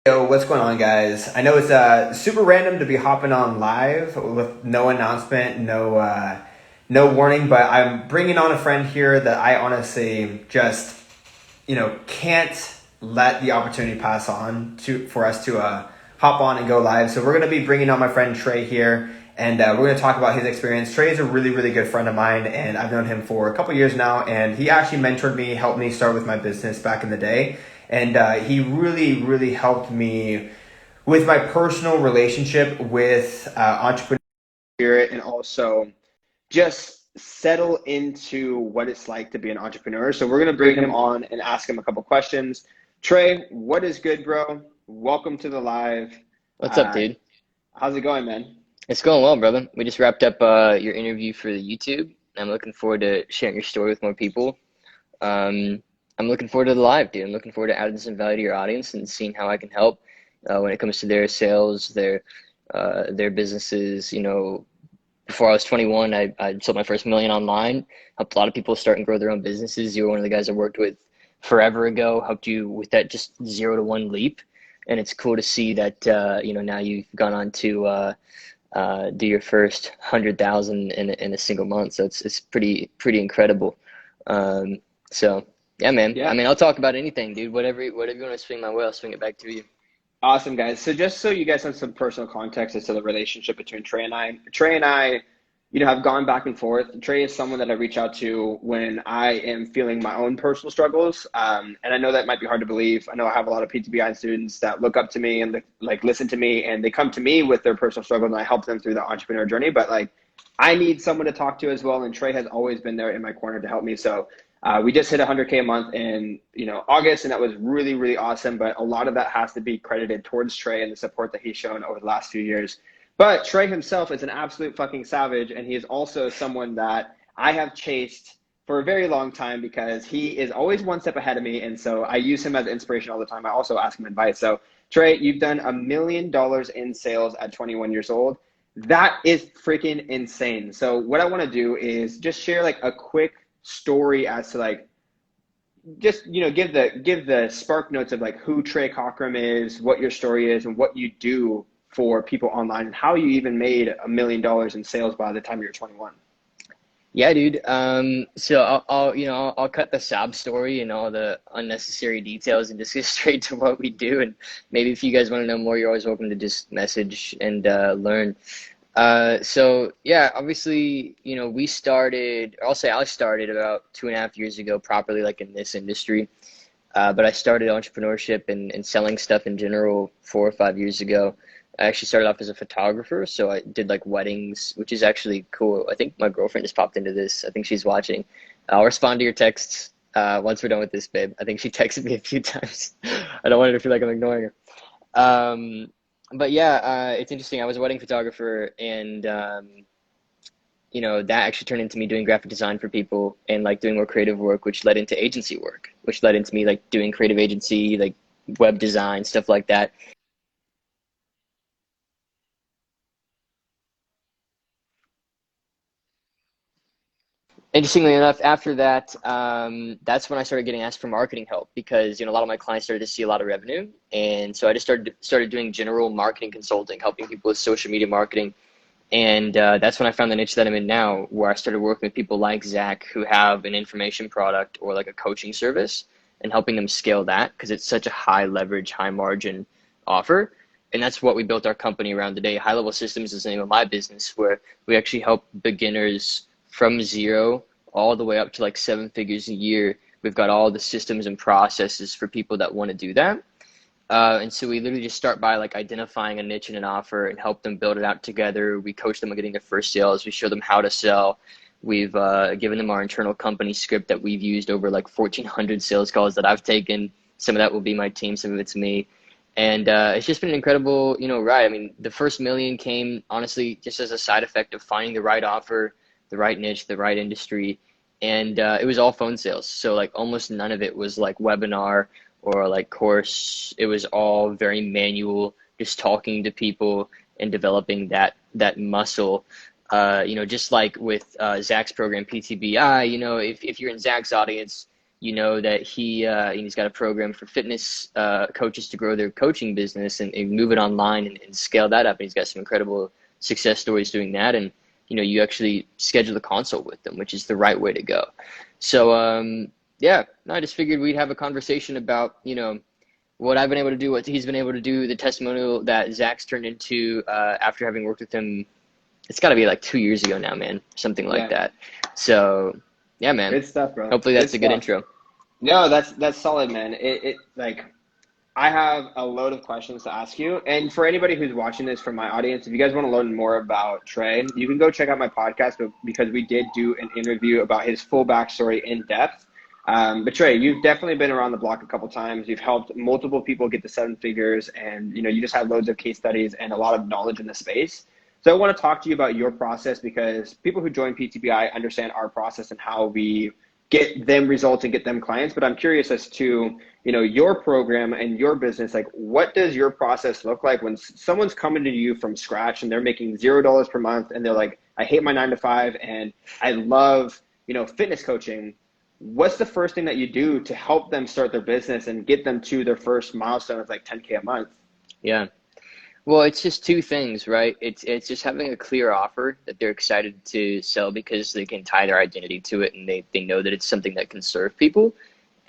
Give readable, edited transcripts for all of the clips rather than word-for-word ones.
Yo, what's going on, guys? I know it's super random to be hopping on live with no announcement, no warning, but I'm bringing on a friend here that I honestly just can't let the opportunity pass on for us to hop on and go live. So we're gonna be bringing on my friend Trey here, and we're gonna talk about his experience. Trey is a really really good friend of mine, and I've known him for a couple years now, and he actually mentored me, helped me start with my business back in the day. And he really, really helped me with my personal relationship with entrepreneurship spirit, and also just settle into what it's like to be an entrepreneur. So we're going to bring him on and ask him a couple questions. Trey, what is good, bro? Welcome to the live. What's up, dude? How's it going, man? It's going well, brother. We just wrapped up your interview for the YouTube. I'm looking forward to sharing your story with more people. I'm looking forward to the live, dude. I'm looking forward to adding some value to your audience and seeing how I can help when it comes to their sales, their businesses. Before I was 21, I sold my first million online, helped a lot of people start and grow their own businesses. You were one of the guys I worked with forever ago, helped you with that just 0 to 1 leap. And it's cool to see that, now you've gone on to do your first 100,000 in a single month. So it's pretty incredible. So yeah, man. Yeah. I mean, I'll talk about anything, dude. Whatever you want to swing my way, I'll swing it back to you. Awesome, guys. So just so you guys have some personal context as to the relationship between Trey and I, have gone back and forth. Trey is someone that I reach out to when I am feeling my own personal struggles. And I know that might be hard to believe. I know I have a lot of PTBI students that look up to me and listen to me, and they come to me with their personal struggles, and I help them through the entrepreneur journey. But I need someone to talk to as well. And Trey has always been there in my corner to help me. So we just hit 100K a month in August, and that was really, really awesome. But a lot of that has to be credited towards Trey and the support that he's shown over the last few years. But Trey himself is an absolute fucking savage, and he is also someone that I have chased for a very long time because he is always one step ahead of me, and so I use him as inspiration all the time. I also ask him advice. So Trey, you've done $1 million in sales at 21 years old. That is freaking insane. So what I want to do is just share a quick story as to just give the spark notes of who Trey Cockrum is, what your story is, and what you do for people online, and how you even made $1 million in sales by the time you're 21. Yeah, dude. So I'll cut the sob story and all the unnecessary details and just get straight to what we do. And maybe if you guys want to know more, you're always welcome to just message and learn. So yeah, obviously, I started about 2.5 years ago, properly in this industry. But I started entrepreneurship and selling stuff in general 4 or 5 years ago. I actually started off as a photographer, so I did weddings, which is actually cool. I think my girlfriend just popped into this. I think she's watching. I'll respond to your texts once we're done with this, babe. I think she texted me a few times. I don't want her to feel like I'm ignoring her. But yeah, it's interesting. I was a wedding photographer, and that actually turned into me doing graphic design for people and doing more creative work, which led into agency work, which led into me doing creative agency, web design, stuff like that. Interestingly enough, after that, that's when I started getting asked for marketing help because a lot of my clients started to see a lot of revenue, and so I just started doing general marketing consulting, helping people with social media marketing, and that's when I found the niche that I'm in now, where I started working with people like Zach who have an information product or a coaching service, and helping them scale that because it's such a high leverage, high margin offer. And that's what we built our company around today. High Level Systems is the name of my business, where we actually help beginners from zero all the way up to 7 figures a year. We've got all the systems and processes for people that want to do that. And so we literally just start by identifying a niche and an offer and help them build it out together. We coach them on getting their first sales. We show them how to sell. We've given them our internal company script that we've used over 1,400 sales calls that I've taken. Some of that will be my team, some of it's me. And it's just been an incredible, ride. I mean, the first million came honestly just as a side effect of finding the right offer, the right niche, the right industry. And it was all phone sales. So almost none of it was webinar or course. It was all very manual, just talking to people and developing that muscle. Just like with Zach's program, PTBI, if you're in Zach's audience, you know that he's got a program for fitness coaches to grow their coaching business and move it online and scale that up. And he's got some incredible success stories doing that. And you actually schedule a consult with them, which is the right way to go. So yeah, I just figured we'd have a conversation about what I've been able to do, what he's been able to do, the testimonial that Zach's turned into after having worked with him. It's got to be like 2 years ago now, man, something like that. So yeah, man. Good stuff, bro. Hopefully that's a good intro. No, that's solid, man. Like, I have a load of questions to ask you. And for anybody who's watching this from my audience, if you guys want to learn more about Trey, you can go check out my podcast, because we did do an interview about his full backstory in depth. But Trey, you've definitely been around the block a couple times. You've helped multiple people get to 7 figures, and you just have loads of case studies and a lot of knowledge in the space. So I want to talk to you about your process, because people who join PTBI understand our process and how we get them results and get them clients. But I'm curious as to, your program and your business. Like, what does your process look like when someone's coming to you from scratch and they're making $0 per month and they're like, I hate my 9 to 5 and I love, fitness coaching. What's the first thing that you do to help them start their business and get them to their first milestone of like 10K a month? Yeah. Well, it's just two things, right? It's just having a clear offer that they're excited to sell because they can tie their identity to it, and they know that it's something that can serve people.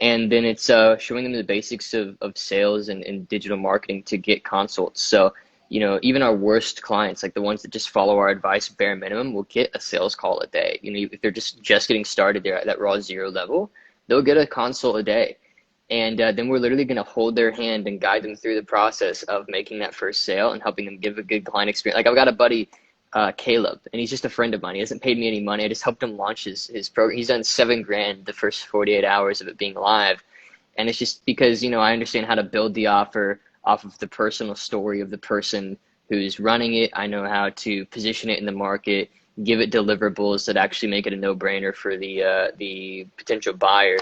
And then it's showing them the basics of sales and digital marketing to get consults. So, even our worst clients, like the ones that just follow our advice bare minimum, will get a sales call a day. If they're just getting started, they're at that raw zero level, they'll get a consult a day. And then we're literally going to hold their hand and guide them through the process of making that first sale and helping them give a good client experience. Like, I've got a buddy, Caleb, and he's just a friend of mine. He hasn't paid me any money. I just helped him launch his program. He's done $7,000 the first 48 hours of it being live. And it's just because, I understand how to build the offer off of the personal story of the person who's running it. I know how to position it in the market, give it deliverables that actually make it a no-brainer for the potential buyer.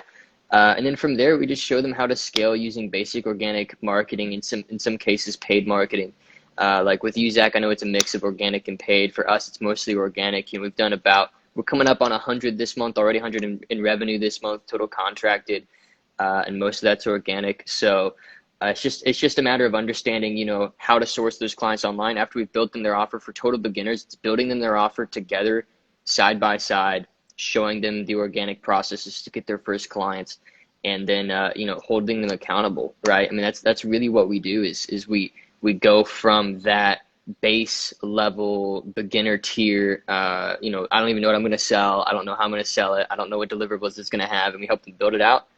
And then from there, we just show them how to scale using basic organic marketing, in some cases paid marketing. Like with you, Zach, I know it's a mix of organic and paid. For us, it's mostly organic. We're coming up on 100 this month, already 100 in revenue this month, total contracted, and most of that's organic. So it's just a matter of understanding, how to source those clients online. After we've built them their offer for total beginners, it's building them their offer together, side by side, showing them the organic processes to get their first clients, and then holding them accountable, right? I mean, that's really what we do is we go from that base level beginner tier, I don't even know what I'm going to sell, I don't know how I'm going to sell it, I don't know what deliverables it's going to have, and we help them build it out,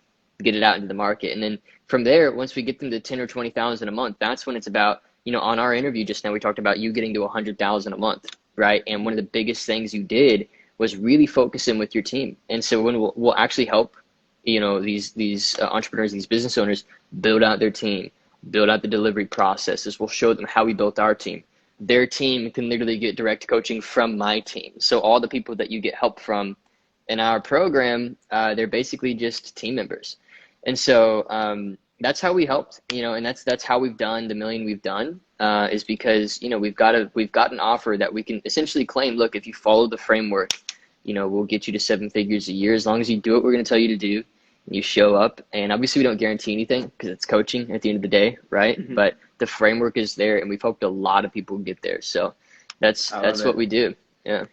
get it out into the market. And then from there, once we get them to 10 or 20,000 a month, that's when it's about, on our interview just now, we talked about you getting to 100,000 a month, right? And one of the biggest things you did was really focusing with your team. And so when we'll actually help, these entrepreneurs, these business owners build out their team, build out the delivery processes. We'll show them how we built our team. Their team can literally get direct coaching from my team. So all the people that you get help from in our program, they're basically just team members. And so that's how we helped, and that's how we've done the million we've done, is because, we've got an offer that we can essentially claim, look, if you follow the framework, we'll get you to 7 figures a year. As long as you do what we're going to tell you to do, and you show up. And obviously we don't guarantee anything because it's coaching at the end of the day, right? Mm-hmm. But the framework is there, and we've helped a lot of people get there. So that's what we do. Yeah.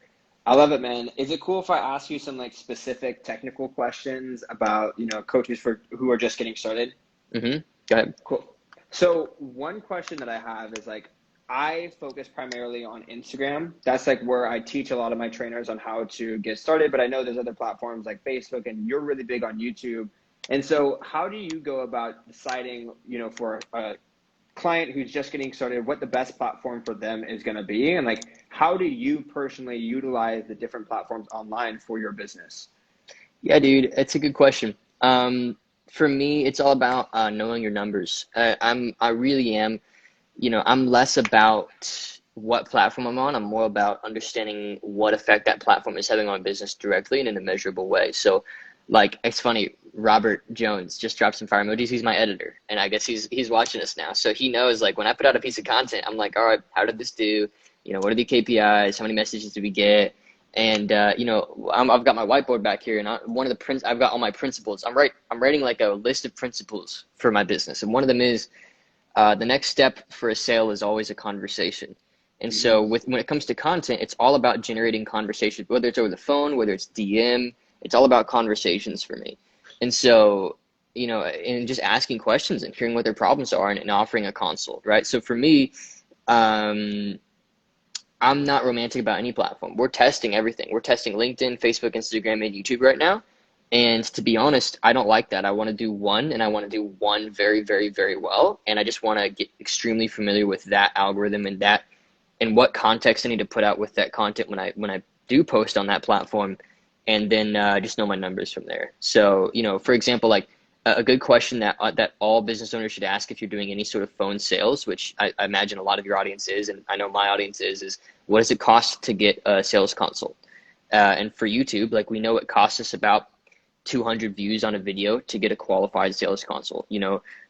I love it, man. Is it cool if I ask you some like specific technical questions about, coaches who are just getting started? Mm-hmm. Go ahead. Cool. So one question that I have is like, I focus primarily on Instagram. That's like where I teach a lot of my trainers on how to get started. But I know there's other platforms like Facebook, and you're really big on YouTube. And so how do you go about deciding, for a client who's just getting started, what the best platform for them is going to be? And like, how do you personally utilize the different platforms online for your business? Yeah, dude, it's a good question. For me, it's all about knowing your numbers. I really am. I'm less about what platform I'm on. I'm more about understanding what effect that platform is having on business directly and in a measurable way. So, like, it's funny, Robert Jones just dropped some fire emojis. He's my editor, and I guess he's watching us now. So he knows, like, when I put out a piece of content, I'm like, all right, how did this do? What are the KPIs? How many messages did we get? And I've got my whiteboard back here, and I've got all my principles. I'm writing like a list of principles for my business, and one of them is the next step for a sale is always a conversation. And so Hmm. when it comes to content, it's all about generating conversation, whether it's over the phone, whether it's DM, it's all about conversations for me. And so, and just asking questions and hearing what their problems are, and offering a consult, right? So for me, um, I'm not romantic about any platform. We're testing everything. We're testing LinkedIn, Facebook, Instagram, and YouTube right now. And to be honest, I don't like that. I want to do one, and I want to do one very, very, very well. And I just want to get extremely familiar with that algorithm and what context I need to put out with that content when I do post on that platform, and then just know my numbers from there. So, for example, like a good question that all business owners should ask if you're doing any sort of phone sales, which I imagine a lot of your audience is, and I know my audience is what does it cost to get a sales consult? And for YouTube, like we know it costs us about 200 views on a video to get a qualified sales consult.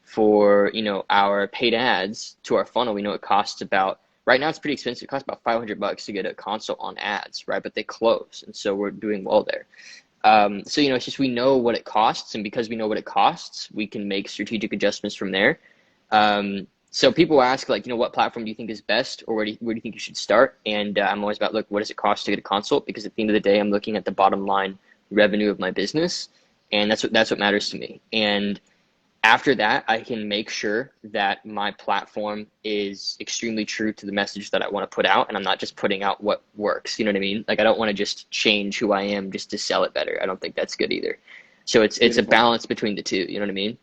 For our paid ads to our funnel, we know it costs about, right now it's pretty expensive. It costs about $500 to get a consult on ads, right? But they close, and so we're doing well there. So it's just we know what it costs, and because we know what it costs, we can make strategic adjustments from there. So people ask, like, what platform do you think is best, or where do you think you should start? And I'm always about, look, what does it cost to get a consult? Because at the end of the day, I'm looking at the bottom line revenue of my business, and that's what matters to me. And after that, I can make sure that my platform is extremely true to the message that I want to put out, and I'm not just putting out what works. You know what I mean? Like I don't want to just change who I am just to sell it better. I don't think that's good either. So it's a Beautiful. balance between the two. You know what I mean?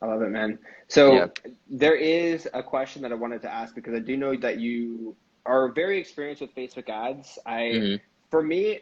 I love it, man. Yeah. So there is a question that I wanted to ask because I do know that you are very experienced with Facebook ads. Hmm. For me,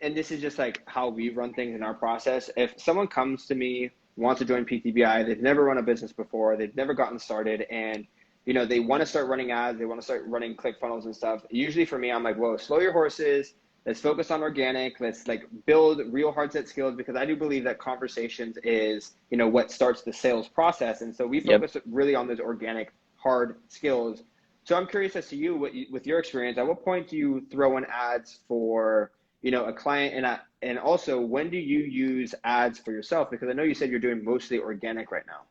and this is just like how we run things in our process. If someone comes to me, wants to join PTBI, they've never run a business before, they've never gotten started, and they want to start running ads, they want to start running ClickFunnels and stuff. Usually for me, I'm like, whoa, slow your horses. Let's focus on organic. Let's like build real hard set skills because I do believe that conversations is, what starts the sales process. And so we Yep. focus really on those organic hard skills. So I'm curious as to with your experience, at what point do you throw in ads for, a client and also when do you use ads for yourself? Because I know you said you're doing mostly organic right now.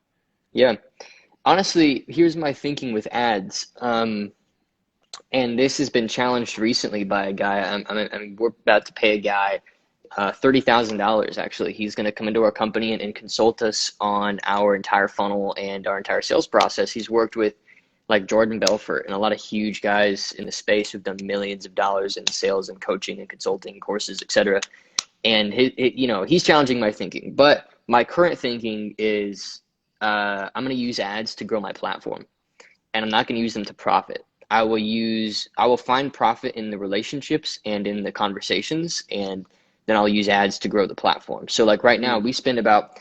Yeah. Honestly, here's my thinking with ads. And this has been challenged recently by a guy. We're about to pay a guy $30,000 actually. He's going to come into our company and consult us on our entire funnel and our entire sales process. He's worked with like Jordan Belfort and a lot of huge guys in the space who've done millions of dollars in sales and coaching and consulting courses, etc. And he's challenging my thinking. But my current thinking is I'm going to use ads to grow my platform, and I'm not going to use them to profit. I will find profit in the relationships and in the conversations, and then I'll use ads to grow the platform. So like right now Mm, we spend about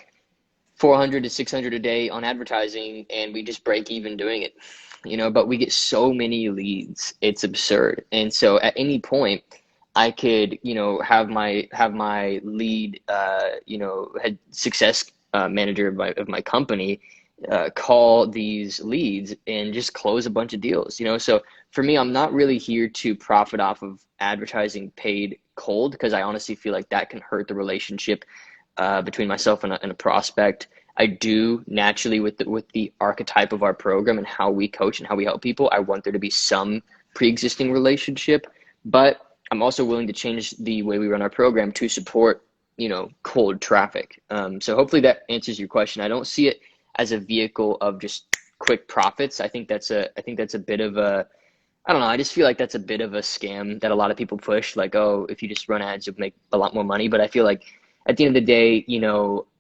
400 to 600 a day on advertising, and we just break even doing it. But we get so many leads. It's absurd. And so at any point I could, have my lead, head success manager of my company call these leads and just close a bunch of deals. So for me, I'm not really here to profit off of advertising paid cold, because I honestly feel like that can hurt the relationship between myself and a prospect. I do naturally, with the archetype of our program and how we coach and how we help people, I want there to be some pre-existing relationship, but I'm also willing to change the way we run our program to support, cold traffic. So hopefully that answers your question. I don't see it as a vehicle of just quick profits. I think that's a bit of a, I don't know. I just feel like that's a bit of a scam that a lot of people push. Like, oh, if you just run ads, you'll make a lot more money. But I feel like at the end of the day,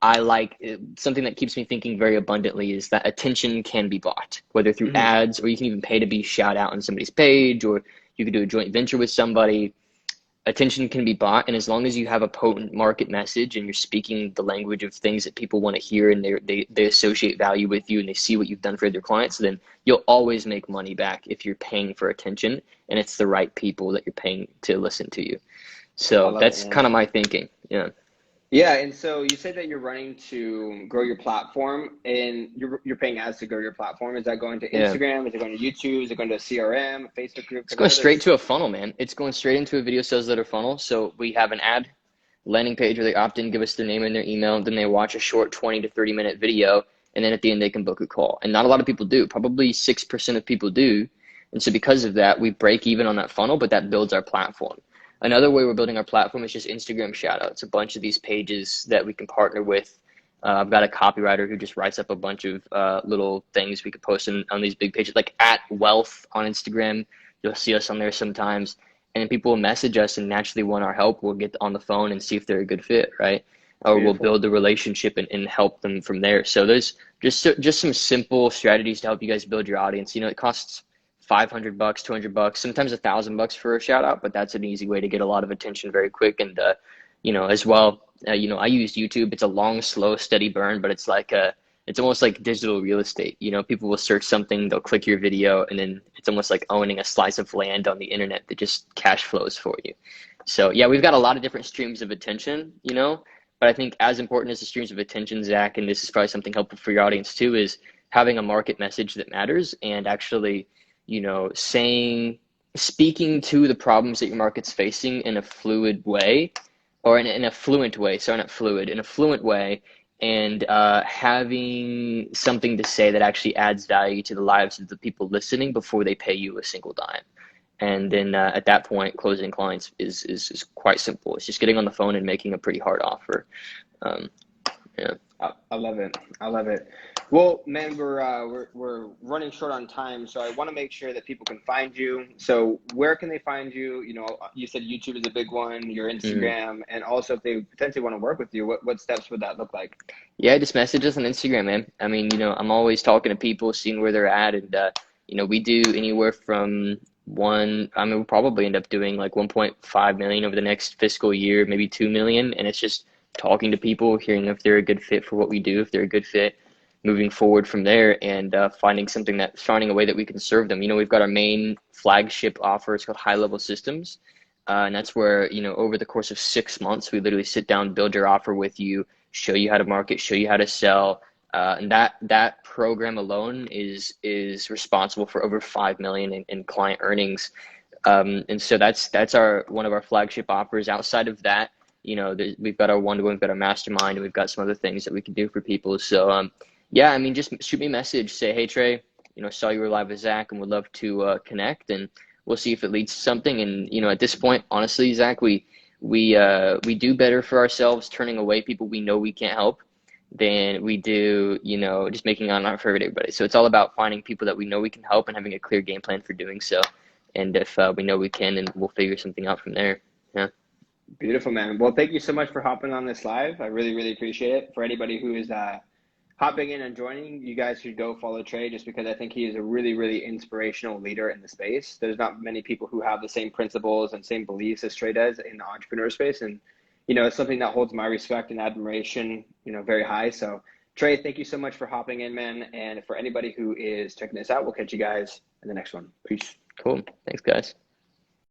I like something that keeps me thinking very abundantly is that attention can be bought, whether through mhm. ads, or you can even pay to be shout out on somebody's page, or you could do a joint venture with somebody. Attention can be bought, and as long as you have a potent market message and you're speaking the language of things that people want to hear, and they associate value with you and they see what you've done for their clients, then you'll always make money back if you're paying for attention and it's the right people that you're paying to listen to you. I So love it, that's man. kind of my thinking. Yeah. Yeah, and so you said that you're running to grow your platform, and you're paying ads to grow your platform. Is that going to Yeah. Instagram? Is it going to YouTube? Is it going to a CRM, Facebook group? It's Because I going know straight there's to a funnel, man. It's going straight into a video sales letter funnel. So we have an ad landing page where they opt in, give us their name and their email, then they watch a short 20 to 30-minute video, and then at the end they can book a call. And not a lot of people do. Probably 6% of people do. And so because of that, we break even on that funnel, but that builds our platform. Another way we're building our platform is just Instagram shoutouts, a bunch of these pages that we can partner with. I've got a copywriter who just writes up a bunch of little things we could post on these big pages, like at Wealth on Instagram. You'll see us on there sometimes, and people will message us and naturally want our help. We'll get on the phone and see if they're a good fit, right? Or we'll beautiful. build the relationship and help them from there. So there's just some simple strategies to help you guys build your audience. You know, it costs $500, $200, sometimes $1,000 for a shout out, but that's an easy way to get a lot of attention very quick. And as well, I use YouTube. It's a long, slow, steady burn, but it's almost like digital real estate. You know, people will search something, they'll click your video, and then it's almost like owning a slice of land on the internet that just cash flows for you. So yeah, we've got a lot of different streams of attention, but I think as important as the streams of attention, Zach, and this is probably something helpful for your audience too, is having a market message that matters and actually, speaking to the problems that your market's facing in a fluid way, or in a fluent way, sorry, not fluid, in a fluent way, and having something to say that actually adds value to the lives of the people listening before they pay you a single dime. And then at that point, closing clients is quite simple. It's just getting on the phone and making a pretty hard offer. Um, yeah. I love it. I love it. Well, man, we're running short on time, so I want to make sure that people can find you. So where can they find you? You know, you said YouTube is a big one, your Mhm. Instagram, and also if they potentially want to work with you, what steps would that look like? Yeah, just message us on Instagram, man. I mean, I'm always talking to people, seeing where they're at, and we do anywhere from I mean, we'll probably end up doing like 1.5 million over the next fiscal year, maybe 2 million, and it's just talking to people, hearing if they're a good fit for what we do, if they're a good fit, moving forward from there, and finding a way that we can serve them. We've got our main flagship offer. It's called High Level Systems, and that's where over the course of 6 months, we literally sit down, build your offer with you, show you how to market, show you how to sell. And that program alone is responsible for over 5 million in client earnings. And so that's our one of our flagship offers. Outside of that, we've got our one-to-one, we've got our mastermind, and we've got some other things that we can do for people. So yeah, I mean, just shoot me a message, say, hey Trey, saw you were live with Zach, and would love to connect, and we'll see if it leads to something. And at this point, honestly, Zach, we do better for ourselves turning away people we know we can't help than we do, just making it not for everybody. So it's all about finding people that we know we can help and having a clear game plan for doing so. And if we know we can, then we'll figure something out from there. Yeah. Beautiful, man. Well, thank you so much for hopping on this live. I really, really appreciate it. For anybody who is hopping in and joining, you guys should go follow Trey just because I think he is a really, really inspirational leader in the space. There's not many people who have the same principles and same beliefs as Trey does in the entrepreneur space. And, it's something that holds my respect and admiration, very high. So, Trey, thank you so much for hopping in, man. And for anybody who is checking this out, we'll catch you guys in the next one. Peace. Cool. Thanks, guys.